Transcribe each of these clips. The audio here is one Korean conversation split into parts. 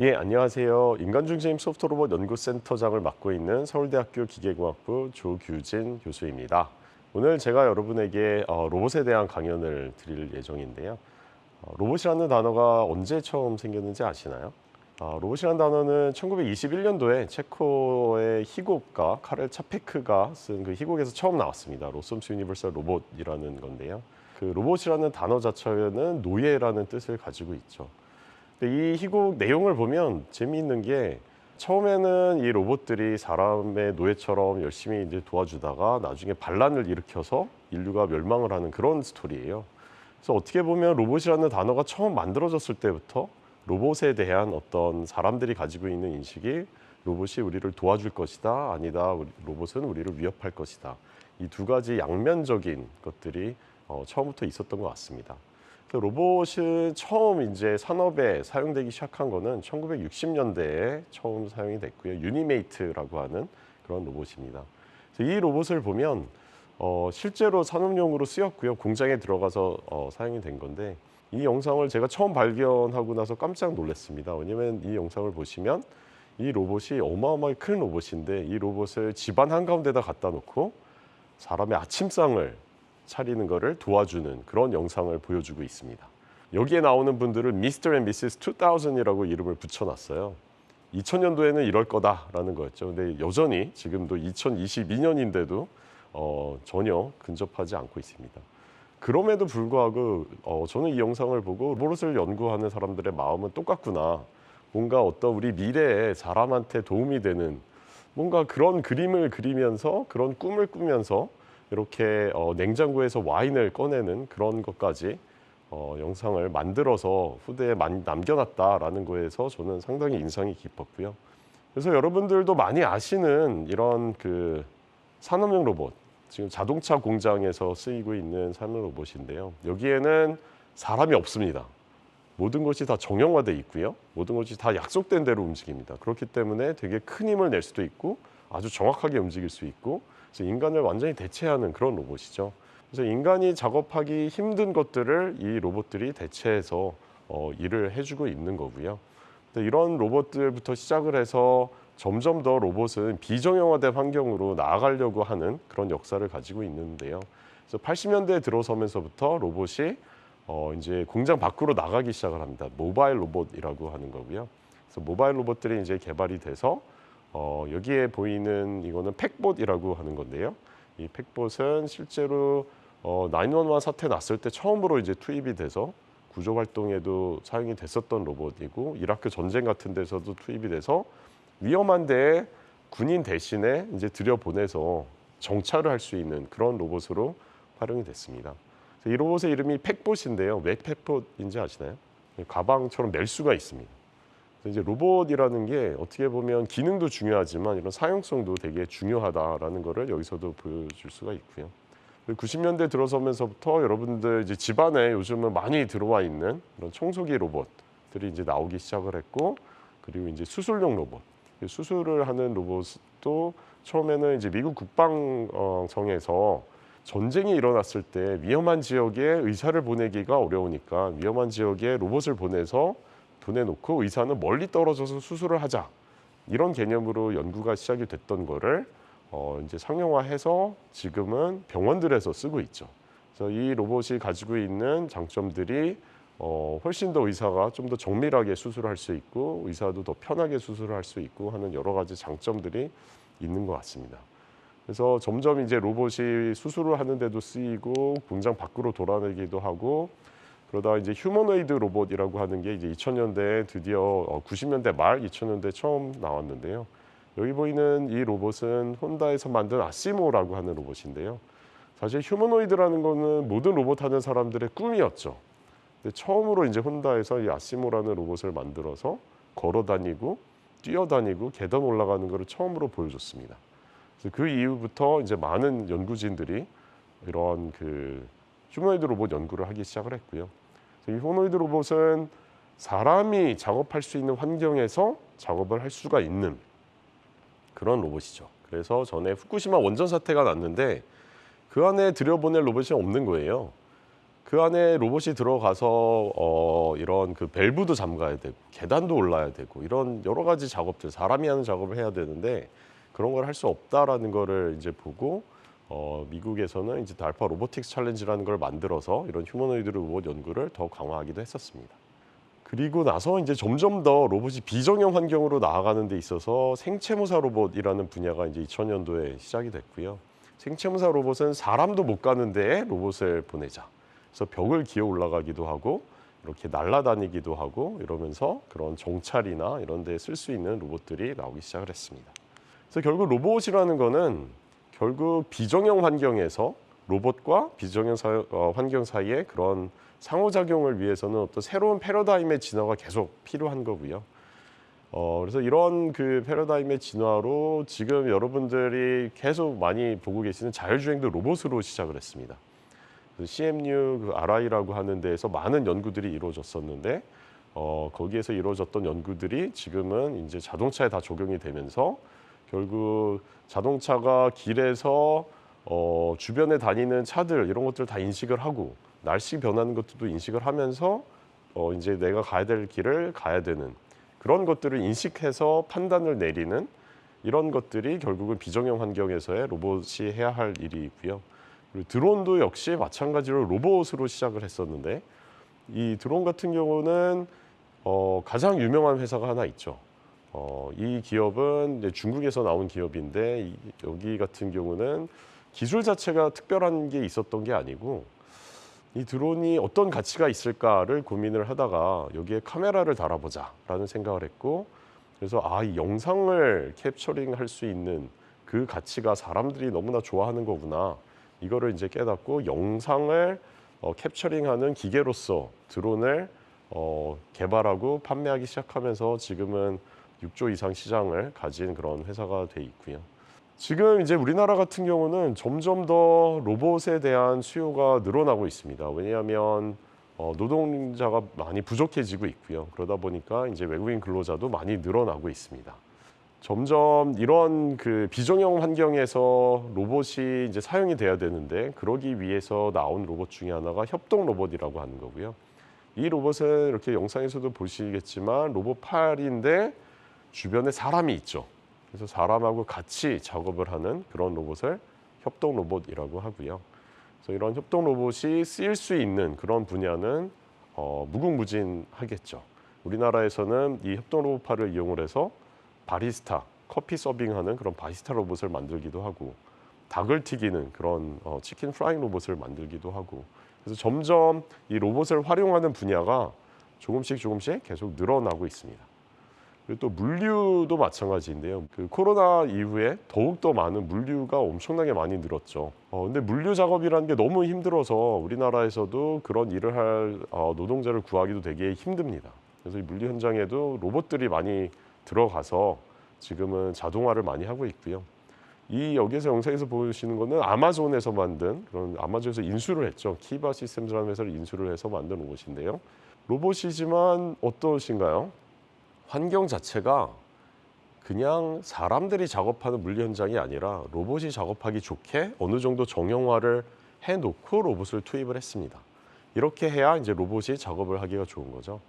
예, 안녕하세요. 인간중심 소프트로봇 연구센터장을 맡고 있는 서울대학교 기계공학부 조규진 교수입니다. 오늘 제가 여러분에게 로봇에 대한 강연을 드릴 예정인데요. 로봇이라는 단어가 언제 처음 생겼는지 아시나요? 로봇이라는 단어는 1921년도에 체코의 희곡가 카렐 차페크가 쓴 그 희곡에서 처음 나왔습니다. 로섬스 유니버설 로봇이라는 건데요. 그 로봇이라는 단어 자체는 노예라는 뜻을 가지고 있죠. 근데 이 희곡 내용을 보면 재미있는 게 처음에는 이 로봇들이 사람의 노예처럼 열심히 이제 도와주다가 나중에 반란을 일으켜서 인류가 멸망을 하는 그런 스토리예요. 그래서 어떻게 보면 로봇이라는 단어가 처음 만들어졌을 때부터 로봇에 대한 어떤 사람들이 가지고 있는 인식이 로봇이 우리를 도와줄 것이다, 아니다, 로봇은 우리를 위협할 것이다. 이 두 가지 양면적인 것들이 처음부터 있었던 것 같습니다. 로봇은 처음 이제 산업에 사용되기 시작한 거는 1960년대에 처음 사용이 됐고요. 유니메이트라고 하는 그런 로봇입니다. 그래서 이 로봇을 보면 실제로 산업용으로 쓰였고요. 공장에 들어가서 사용이 된 건데 이 영상을 제가 처음 발견하고 나서 깜짝 놀랐습니다. 왜냐하면 이 영상을 보시면 이 로봇이 어마어마하게 큰 로봇인데 이 로봇을 집안 한가운데다 갖다 놓고 사람의 아침상을 차리는 것을 도와주는 그런 영상을 보여주고 있습니다. 여기에 나오는 분들은 미스터 앤 미시스 2000이라고 이름을 붙여놨어요. 2000년도에는 이럴 거다라는 거였죠. 근데 여전히 지금도 2022년인데도 전혀 근접하지 않고 있습니다. 그럼에도 불구하고 저는 이 영상을 보고 로봇을 연구하는 사람들의 마음은 똑같구나. 뭔가 어떤 우리 미래에 사람한테 도움이 되는 뭔가 그런 그림을 그리면서 그런 꿈을 꾸면서 이렇게 냉장고에서 와인을 꺼내는 그런 것까지 영상을 만들어서 후대에 남겨놨다라는 거에서 저는 상당히 인상이 깊었고요. 그래서 여러분들도 많이 아시는 이런 그 산업용 로봇, 지금 자동차 공장에서 쓰이고 있는 산업 로봇인데요. 여기에는 사람이 없습니다. 모든 것이 다 정형화되어 있고요. 모든 것이 다 약속된 대로 움직입니다. 그렇기 때문에 되게 큰 힘을 낼 수도 있고 아주 정확하게 움직일 수 있고 그래서 인간을 완전히 대체하는 그런 로봇이죠. 그래서 인간이 작업하기 힘든 것들을 이 로봇들이 대체해서 일을 해주고 있는 거고요. 이런 로봇들부터 시작을 해서 점점 더 로봇은 비정형화된 환경으로 나아가려고 하는 그런 역사를 가지고 있는데요. 그래서 80년대에 들어서면서부터 로봇이 이제 공장 밖으로 나가기 시작을 합니다. 모바일 로봇이라고 하는 거고요. 그래서 모바일 로봇들이 이제 개발이 돼서 여기에 보이는 이거는 팩봇이라고 하는 건데요. 이 팩봇은 실제로 911 사태 났을 때 처음으로 이제 투입이 돼서 구조 활동에도 사용이 됐었던 로봇이고 이라크 전쟁 같은 데서도 투입이 돼서 위험한 데에 군인 대신에 이제 들여보내서 정찰을 할 수 있는 그런 로봇으로 활용이 됐습니다. 이 로봇의 이름이 팩봇인데요. 왜 팩봇인지 아시나요? 가방처럼 멜 수가 있습니다. 이제 로봇이라는 게 어떻게 보면 기능도 중요하지만 이런 사용성도 되게 중요하다라는 것을 여기서도 보여줄 수가 있고요. 90년대 들어서면서부터 여러분들 이제 집안에 요즘은 많이 들어와 있는 그런 청소기 로봇들이 이제 나오기 시작을 했고, 그리고 이제 수술용 로봇, 수술을 하는 로봇도 처음에는 이제 미국 국방청에서 전쟁이 일어났을 때 위험한 지역에 의사를 보내기가 어려우니까 위험한 지역에 로봇을 보내놓고 의사는 멀리 떨어져서 수술을 하자, 이런 개념으로 연구가 시작이 됐던 거를 이제 상용화해서 지금은 병원들에서 쓰고 있죠. 그래서 이 로봇이 가지고 있는 장점들이 훨씬 더 의사가 좀 더 정밀하게 수술을 할 수 있고 의사도 더 편하게 수술을 할 수 있고 하는 여러 가지 장점들이 있는 것 같습니다. 그래서 점점 이제 로봇이 수술을 하는데도 쓰이고 공장 밖으로 돌아내기도 하고, 그러다 이제 휴머노이드 로봇이라고 하는 게 이제 2000년대에 드디어 90년대 말 2000년대 처음 나왔는데요. 여기 보이는 이 로봇은 혼다에서 만든 아시모라고 하는 로봇인데요. 사실 휴머노이드라는 거는 모든 로봇 하는 사람들의 꿈이었죠. 근데 처음으로 이제 혼다에서 이 아시모라는 로봇을 만들어서 걸어 다니고 뛰어다니고 계단 올라가는 것을 처음으로 보여줬습니다. 그래서 그 이후부터 이제 많은 연구진들이 이런 그 휴머노이드 로봇 연구를 하기 시작을 했고요. 이 휴머노이드 로봇은 사람이 작업할 수 있는 환경에서 작업을 할 수가 있는 그런 로봇이죠. 그래서 전에 후쿠시마 원전 사태가 났는데 그 안에 들여보낼 로봇이 없는 거예요. 그 안에 로봇이 들어가서 이런 그 밸브도 잠가야 되고 계단도 올라야 되고 이런 여러 가지 작업들 사람이 하는 작업을 해야 되는데 그런 걸 할 수 없다라는 거를 이제 보고 미국에서는 이제 달파 로보틱스 챌린지라는 걸 만들어서 이런 휴머노이드 로봇 연구를 더 강화하기도 했었습니다. 그리고 나서 이제 점점 더 로봇이 비정형 환경으로 나아가는 데 있어서 생체무사 로봇이라는 분야가 이제 2000년도에 시작이 됐고요. 생체무사 로봇은 사람도 못 가는 데에 로봇을 보내자. 그래서 벽을 기어 올라가기도 하고 이렇게 날아다니기도 하고 이러면서 그런 정찰이나 이런 데에 쓸 수 있는 로봇들이 나오기 시작을 했습니다. 그래서 결국 로봇이라는 거는 결국 비정형 환경에서 로봇과 비정형 환경 사이에 그런 상호작용을 위해서는 어떤 새로운 패러다임의 진화가 계속 필요한 거고요. 그래서 이런 그 패러다임의 진화로 지금 여러분들이 계속 많이 보고 계시는 자율주행도 로봇으로 시작을 했습니다. CMU 그 RI라고 하는 데에서 많은 연구들이 이루어졌었는데 거기에서 이루어졌던 연구들이 지금은 이제 자동차에 다 적용이 되면서 결국 자동차가 길에서 주변에 다니는 차들 이런 것들 다 인식을 하고 날씨 변하는 것들도 인식을 하면서 이제 내가 가야 될 길을 가야 되는 그런 것들을 인식해서 판단을 내리는 이런 것들이 결국은 비정형 환경에서의 로봇이 해야 할 일이고요. 그리고 드론도 역시 마찬가지로 로봇으로 시작을 했었는데 이 드론 같은 경우는 가장 유명한 회사가 하나 있죠. 이 기업은 이제 중국에서 나온 기업인데 여기 같은 경우는 기술 자체가 특별한 게 있었던 게 아니고 이 드론이 어떤 가치가 있을까를 고민을 하다가 여기에 카메라를 달아보자라는 생각을 했고 그래서 이 영상을 캡처링할 수 있는 그 가치가 사람들이 너무나 좋아하는 거구나. 이거를 이제 깨닫고 영상을 캡처링하는 기계로서 드론을 개발하고 판매하기 시작하면서 지금은 6조 이상 시장을 가진 그런 회사가 돼 있고요. 지금 이제 우리나라 같은 경우는 점점 더 로봇에 대한 수요가 늘어나고 있습니다. 왜냐하면 노동자가 많이 부족해지고 있고요. 그러다 보니까 이제 외국인 근로자도 많이 늘어나고 있습니다. 점점 이런 그 비정형 환경에서 로봇이 이제 사용이 돼야 되는데 그러기 위해서 나온 로봇 중에 하나가 협동 로봇이라고 하는 거고요. 이 로봇은 이렇게 영상에서도 보시겠지만 로봇 팔인데 주변에 사람이 있죠. 그래서 사람하고 같이 작업을 하는 그런 로봇을 협동 로봇이라고 하고요. 그래서 이런 협동 로봇이 쓰일 수 있는 그런 분야는 무궁무진하겠죠. 우리나라에서는 이 협동 로봇팔을 이용을 해서 바리스타, 커피 서빙하는 그런 바리스타 로봇을 만들기도 하고 닭을 튀기는 그런 치킨 프라잉 로봇을 만들기도 하고 그래서 점점 이 로봇을 활용하는 분야가 조금씩 계속 늘어나고 있습니다. 그리고 또 물류도 마찬가지인데요. 그 코로나 이후에 더욱더 많은 물류가 엄청나게 많이 늘었죠. 근데 물류 작업이라는 게 너무 힘들어서 우리나라에서도 그런 일을 할 노동자를 구하기도 되게 힘듭니다. 그래서 이 물류 현장에도 로봇들이 많이 들어가서 지금은 자동화를 많이 하고 있고요. 이 여기서 영상에서 보시는 거는 아마존에서 만든 그런 아마존에서 인수를 했죠. 키바 시스템즈라는 회사를 인수를 해서 만든 로봇인데요. 로봇이지만 어떠신가요? 환경 자체가 그냥 사람들이 작업하는 물류 현장이 아니라 로봇이 작업하기 좋게 어느 정도 정형화를 해놓고 로봇을 투입을 했습니다. 이렇게 해야 이제 로봇이 작업을 하기가 좋은 거죠.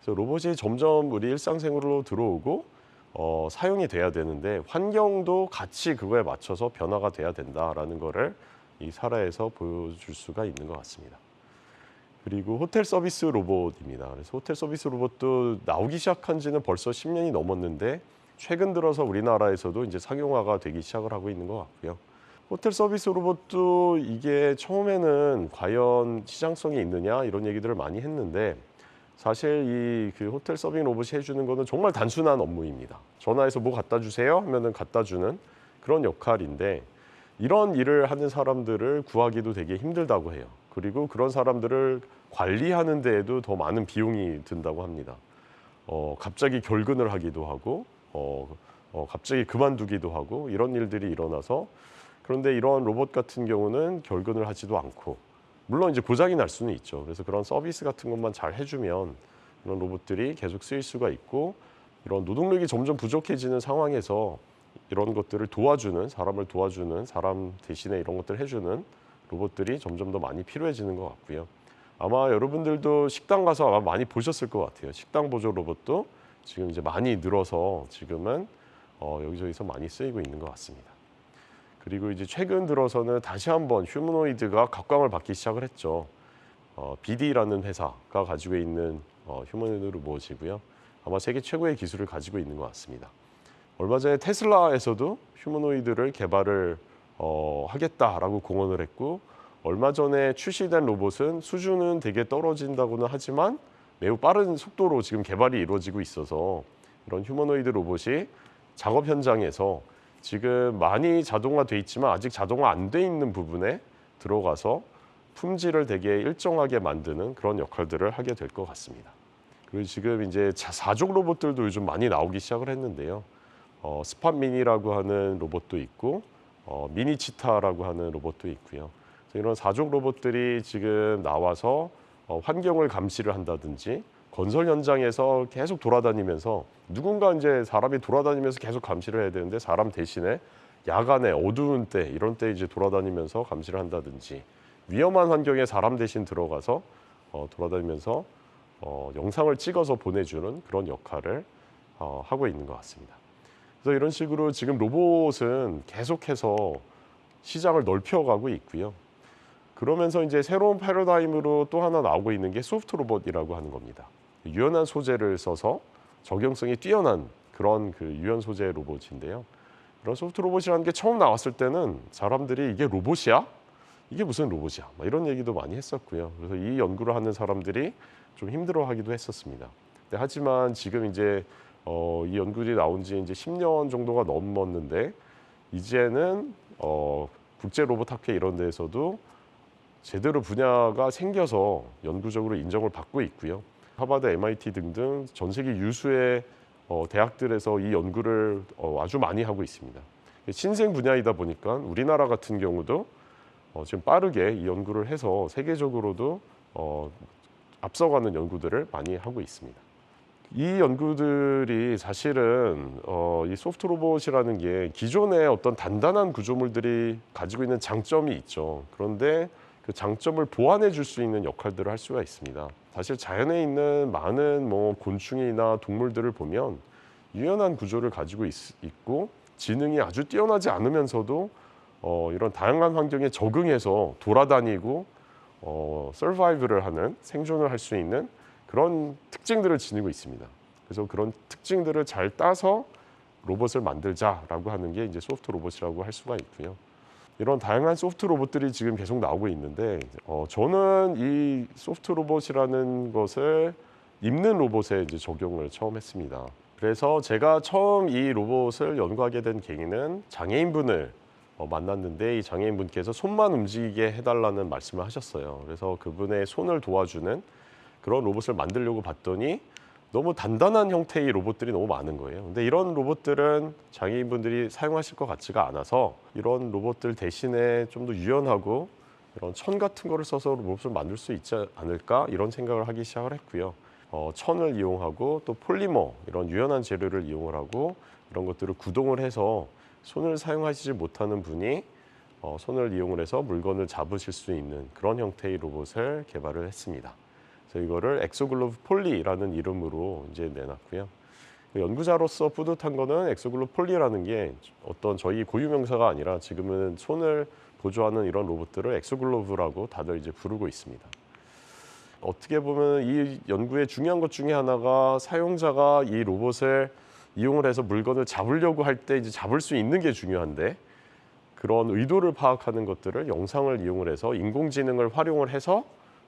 그래서 로봇이 점점 우리 일상생활로 들어오고 사용이 돼야 되는데 환경도 같이 그거에 맞춰서 변화가 돼야 된다라는 거를 이 사례에서 보여줄 수가 있는 것 같습니다. 그리고 호텔 서비스 로봇입니다. 그래서 호텔 서비스 로봇도 나오기 시작한 지는 벌써 10년이 넘었는데 최근 들어서 우리나라에서도 이제 상용화가 되기 시작을 하고 있는 것 같고요. 호텔 서비스 로봇도 이게 처음에는 과연 시장성이 있느냐 이런 얘기들을 많이 했는데 사실 이 그 호텔 서빙 로봇이 해주는 거는 정말 단순한 업무입니다. 전화해서 뭐 갖다 주세요 하면은 갖다 주는 그런 역할인데 이런 일을 하는 사람들을 구하기도 되게 힘들다고 해요. 그리고 그런 사람들을 관리하는 데에도 더 많은 비용이 든다고 합니다. 갑자기 결근을 하기도 하고 갑자기 그만두기도 하고 이런 일들이 일어나서 그런데 이런 로봇 같은 경우는 결근을 하지도 않고 물론 이제 고장이 날 수는 있죠. 그래서 그런 서비스 같은 것만 잘 해주면 이런 로봇들이 계속 쓰일 수가 있고 이런 노동력이 점점 부족해지는 상황에서 이런 것들을 도와주는 사람을 도와주는 사람 대신에 이런 것들을 해주는 로봇들이 점점 더 많이 필요해지는 것 같고요. 아마 여러분들도 식당 가서 아마 많이 보셨을 것 같아요. 식당 보조 로봇도 지금 이제 많이 늘어서 지금은 여기저기서 많이 쓰이고 있는 것 같습니다. 그리고 이제 최근 들어서는 다시 한번 휴머노이드가 각광을 받기 시작을 했죠. BD라는 회사가 가지고 있는 휴머노이드 로봇이고요. 아마 세계 최고의 기술을 가지고 있는 것 같습니다. 얼마 전에 테슬라에서도 휴머노이드를 개발을 하겠다라고 공언을 했고, 얼마 전에 출시된 로봇은 수준은 되게 떨어진다고는 하지만 매우 빠른 속도로 지금 개발이 이루어지고 있어서 이런 휴머노이드 로봇이 작업 현장에서 지금 많이 자동화돼 있지만 아직 자동화 안 돼 있는 부분에 들어가서 품질을 되게 일정하게 만드는 그런 역할들을 하게 될 것 같습니다. 그리고 지금 이제 사족 로봇들도 요즘 많이 나오기 시작을 했는데요. 스팟 미니라고 하는 로봇도 있고 미니 치타라고 하는 로봇도 있고요. 이런 사족 로봇들이 지금 나와서 환경을 감시를 한다든지 건설 현장에서 계속 돌아다니면서 누군가 이제 사람이 돌아다니면서 계속 감시를 해야 되는데 사람 대신에 야간에 어두운 때 이런 때 이제 돌아다니면서 감시를 한다든지 위험한 환경에 사람 대신 들어가서 돌아다니면서 영상을 찍어서 보내주는 그런 역할을 하고 있는 것 같습니다. 그래서 이런 식으로 지금 로봇은 계속해서 시장을 넓혀가고 있고요. 그러면서 이제 새로운 패러다임으로 또 하나 나오고 있는 게 소프트 로봇이라고 하는 겁니다. 유연한 소재를 써서 적용성이 뛰어난 그런 유연 소재 로봇인데요. 이런 소프트 로봇이라는 게 처음 나왔을 때는 사람들이 이게 로봇이야? 이게 무슨 로봇이야? 막 이런 얘기도 많이 했었고요. 그래서 이 연구를 하는 사람들이 좀 힘들어하기도 했었습니다. 하지만 지금 이제 이 연구들이 나온 지 이제 10년 정도가 넘었는데 이제는 국제 로봇 학회 이런 데에서도 제대로 분야가 생겨서 연구적으로 인정을 받고 있고요. 하버드, MIT 등등 전 세계 유수의 대학들에서 이 연구를 아주 많이 하고 있습니다. 신생 분야이다 보니까 우리나라 같은 경우도 지금 빠르게 이 연구를 해서 세계적으로도 앞서가는 연구들을 많이 하고 있습니다. 이 연구들이 사실은 이 소프트 로봇이라는 게 기존의 어떤 단단한 구조물들이 가지고 있는 장점이 있죠. 그런데 그 장점을 보완해 줄 수 있는 역할들을 할 수가 있습니다. 사실 자연에 있는 많은 곤충이나 동물들을 보면 유연한 구조를 가지고 있고 지능이 아주 뛰어나지 않으면서도 이런 다양한 환경에 적응해서 돌아다니고 서바이브를 하는 생존을 할 수 있는 그런 특징들을 지니고 있습니다. 그래서 그런 특징들을 잘 따서 로봇을 만들자라고 하는 게 이제 소프트 로봇이라고 할 수가 있고요. 이런 다양한 소프트 로봇들이 지금 계속 나오고 있는데 저는 이 소프트 로봇이라는 것을 입는 로봇에 이제 적용을 처음 했습니다. 그래서 제가 처음 이 로봇을 연구하게 된 계기는 장애인분을 만났는데 이 장애인분께서 손만 움직이게 해달라는 말씀을 하셨어요. 그래서 그분의 손을 도와주는 그런 로봇을 만들려고 봤더니 너무 단단한 형태의 로봇들이 너무 많은 거예요. 근데 이런 로봇들은 장애인분들이 사용하실 것 같지가 않아서 이런 로봇들 대신에 좀 더 유연하고 이런 천 같은 거를 써서 로봇을 만들 수 있지 않을까 이런 생각을 하기 시작을 했고요. 천을 이용하고 또 폴리머 이런 유연한 재료를 이용을 하고 이런 것들을 구동을 해서 손을 사용하시지 못하는 분이 손을 이용을 해서 물건을 잡으실 수 있는 그런 형태의 로봇을 개발을 했습니다. 그래서 이거를 엑소글로브 폴리라는 이름으로 이제 내놨고요. 연구자로서 뿌듯한 거는 엑소글로브 폴리라는 게 어떤 저희 고유명사가 아니라 지금은 손을 보조하는 이런 로봇들을 엑소글로브라고 다들 이제 부르고 있습니다. 어떻게 보면 이 연구의 중요한 것 중에 하나가 사용자가 이 로봇을 이용을 해서 물건을 잡으려고 할 때 이제 잡을 수 있는 게 중요한데 그런 의도를 파악하는 것들을 영상을 이용을 해서 인공지능을 활용을 해서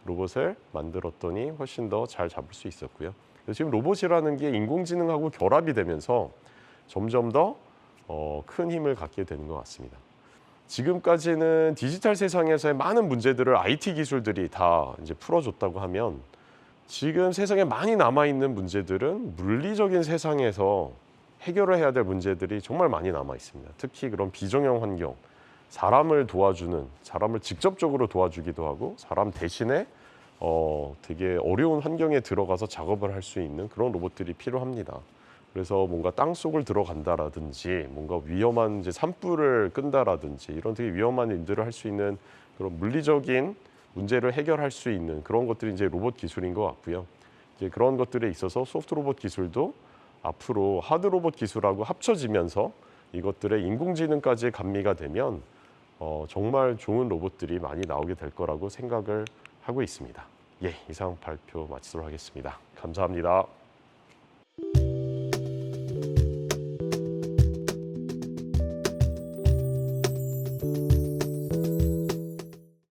로봇을 만들었더니 훨씬 더 잘 잡을 수 있었고요. 지금 로봇이라는 게 인공지능하고 결합이 되면서 점점 더 큰 힘을 갖게 되는 것 같습니다. 지금까지는 디지털 세상에서의 많은 문제들을 IT 기술들이 다 이제 풀어줬다고 하면 지금 세상에 많이 남아있는 문제들은 물리적인 세상에서 해결을 해야 될 문제들이 정말 많이 남아 있습니다. 특히 그런 비정형 환경, 사람을 도와주는, 사람을 직접적으로 도와주기도 하고 사람 대신에 되게 어려운 환경에 들어가서 작업을 할 수 있는 그런 로봇들이 필요합니다. 그래서 뭔가 땅 속을 들어간다라든지 뭔가 위험한 이제 산불을 끈다라든지 이런 되게 위험한 일들을 할 수 있는 그런 물리적인 문제를 해결할 수 있는 그런 것들이 이제 로봇 기술인 것 같고요. 이제 그런 것들에 있어서 소프트 로봇 기술도 앞으로 하드 로봇 기술하고 합쳐지면서 이것들의 인공지능까지 감미가 되면 정말 좋은 로봇들이 많이 나오게 될 거라고 생각을 하고 있습니다. 예, 이상 발표 마치도록 하겠습니다. 감사합니다.